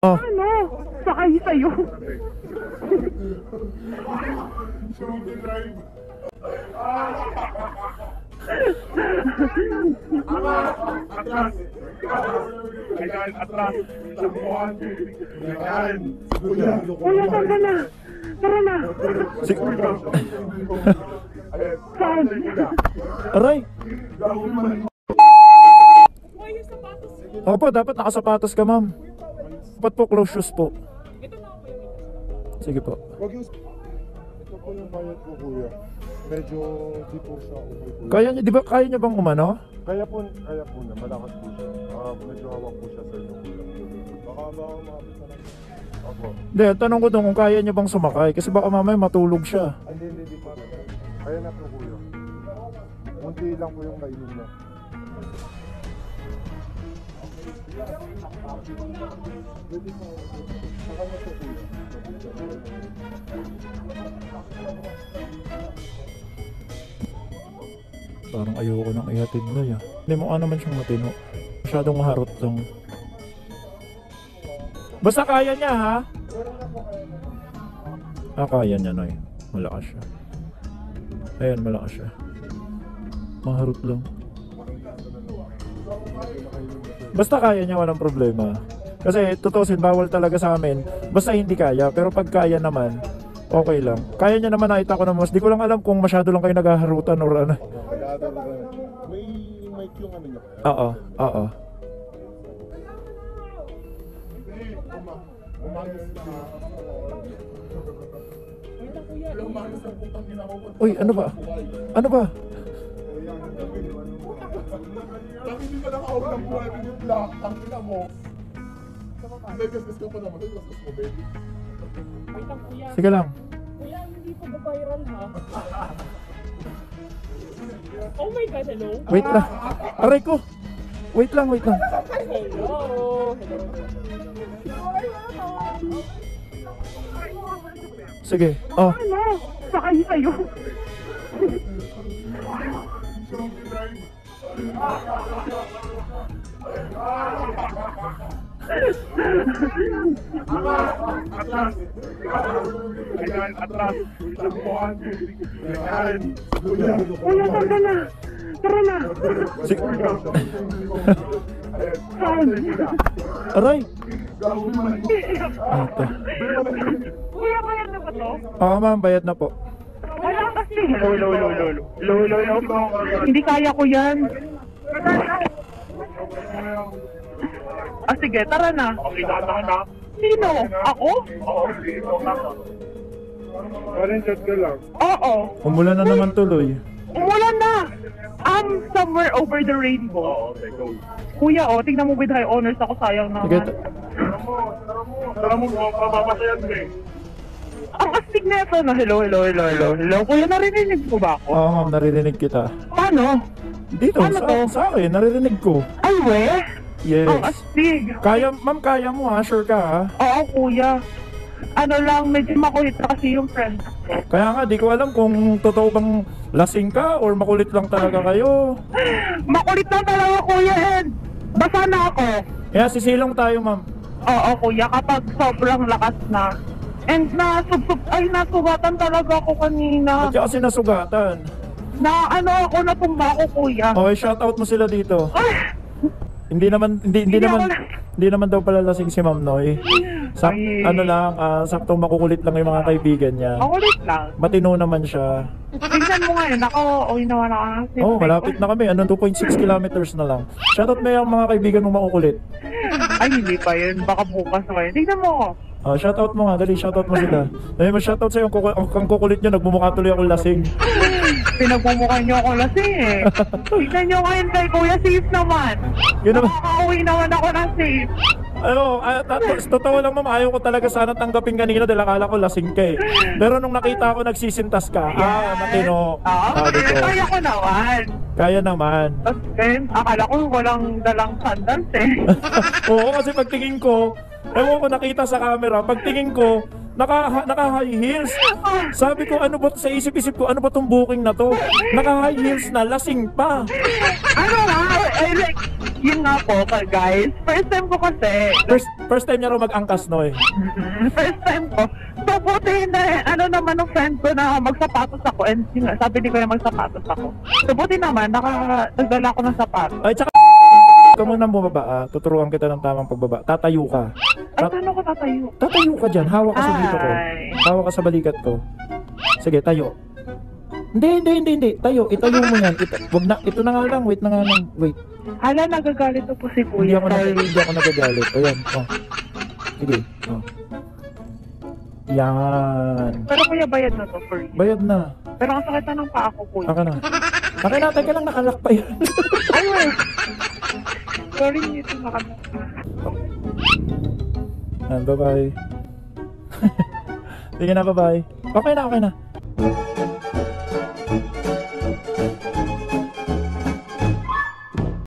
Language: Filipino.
Oh. Ano? Sakay sa'yo. Atras! Ayan, atras! Labuhan! Ayan! Kuya, tara na. Tara na. Saan? Aray! Opo, dapat nakasapatos ka, ma'am. Dapat po close shoes po. Sige po. Wag yung... Ito po yung bayad ko, kuya. Medyo di po siya okay, kuya. Kaya niyo, di ba kaya niyo bang umano? Kaya po na, malakas po siya. Medyo hawak po siya sa inyo, kuya. Baka makapit na lang. Opo. Hindi, tanong ko doon kung kaya niyo bang sumakay. Kasi baka mamaya matulog siya. Hindi po. Kaya na po, kuya. Munti lang po yung kainin niya. Pwede po. Saka na po, kuya. Parang ayoko nang ihatid na yan. Hindi mo naman siyang matino. Masyadong maharot lang. Basta kaya niya, ha? Kaya niya, Noy. Malakas siya. Ayan, malakas siya. Maharot lang. Basta kaya niya, walang problema. Kasi tutusin, bawal talaga sa amin. Basta hindi kaya. Pero pag kaya naman, okay lang. Kaya niya naman, nakita ko naman. Di ko lang alam kung masyado lang kayo naghaharutan or ano. May yung ano niya. Oo, oo. Uy, ano ba? Ano ba? Hindi ka nakahawag ng buhay ng yung black. Ang ina mo. Nagkaskas ka pa naman. Nagkaskas mo, baby. Wait lang, kuya. Sige lang. Kuya, hindi ko ba viral, ha? Oh my God, hello? Wait lang. Aray ko. Wait lang, wait lang. Hello? Sige. Oh. Ano? Sakay sa'yo. Atras! Ayan, atras! Labuhan! Ayan! Kuya, tara na. Tara na. Sige. Saan? Aray. Kuya, bayad na ba to? Oo, ma'am, bayad na po. Wala kasi. Hello. Hindi kaya ko yan. Sige, tara na. Okay, dahan na. Sino? Ako? Oo, dito na. Parang chat ka lang. Oo. Umulan na naman tuloy. Umulan na. Somewhere over the rainbow. Oo, okay, go. Kuya, tignan mo with high honors ako, sayang Sige. naman. Tara mo, mapapasayan mo eh. Ang astig na ito na. Hello. Kuya, narinig mo ba ako? Oo, ma'am, naririnig kita. Paano? Dito, Ano to? sa akin, naririnig ko. Ay, we? Yes. Ang astig. Kaya, ma'am, kaya mo ha? Sure ka ha? Oo, kuya. Ano lang, medyo makulit na kasi yung friend ko. Kaya nga, di ko alam kung totoo bang lasing ka or makulit lang talaga kayo. Makulit na talaga, kuya, and basa na ako. Kaya sisilong tayo, ma'am. Oo, kuya, kapag sobrang lakas na. And nasugatan talaga ako kanina. At saka kasi nasugatan. Natumba ako, kuya. Okay, shoutout mo sila dito. Ah! Hindi naman daw pala lasing si Ma'am Noy. Ay. Saktong makukulit lang yung mga kaibigan niya. Makulit lang. Matino naman siya. Tingnan mo ngayon, uwi naman ako. Oh, malapit na kami. 2.6 kilometers na lang. Shoutout mo yung mga kaibigan mong makukulit. Ay, hindi pa yun. Baka bukas na ngayon. Tingnan mo ako. Shoutout mo nga, dali, shoutout mo sila. Dahil shoutout sa'yo, ang kukulit nyo, nagmumukha tuloy ako lasing. Pinagmumukha niyo ako lasing eh. Tingnan niyo ngayon kay Kuya, safe naman. Yun naman. Nakaka-uwi naman ako ng safe. Totoo lang ma'am, ayaw ko talaga sana tanggapin kanina dahil akala ko lasing ka eh. Pero nung nakita ko nagsisintas ka, matino. Sabi ko, Kaya ko naman. kaya naman. Tapos then, akala ko walang dalang sandals eh. Oo, kasi pagtingin ko, ewan ko nakita sa camera, pagtingin ko, naka-high heels. Sabi ko, ano ba, sa isip-isip ko, ano ba tong booking na to? Naka-high heels na, lasing pa. Ano nga? Yun nga po, guys. First time ko kasi. First time niya raw mag-angkas, no eh. First time ko. So, buti na, ano naman ng friend ko na magsapatos ako. And yun nga, sabi ni ko na magsapatos ako. So, buti naman, nagdala ko ng sapatos. Ay, tsaka ikaw muna bumaba, tuturuan kita ng tamang pagbaba. Tatayo ka. Ay, paano ko tatayo? Tatayo ka dyan. Hawak ka sa dito ko. Ay. Hawak ka sa balikat ko. Sige, tayo. Hindi. Tayo. Itayo mo yan. Wag na. Ito na nga lang. Wait na nga lang. Wait. Hala, nagagalit po si Hindi Kuya. ako nagagalit. Ayan. Oh. Sige. Oh. Yan. Pero Kuya, bayad na to for you. Bayad na. Pero ang sakit na ng paa ko, Kuya. Aka na. Akin na. Teka lang. Nakalak pa yan. Ay, wait. Sorry, ito nakalak. Bye-bye. Sige na, bye-bye. Okay na.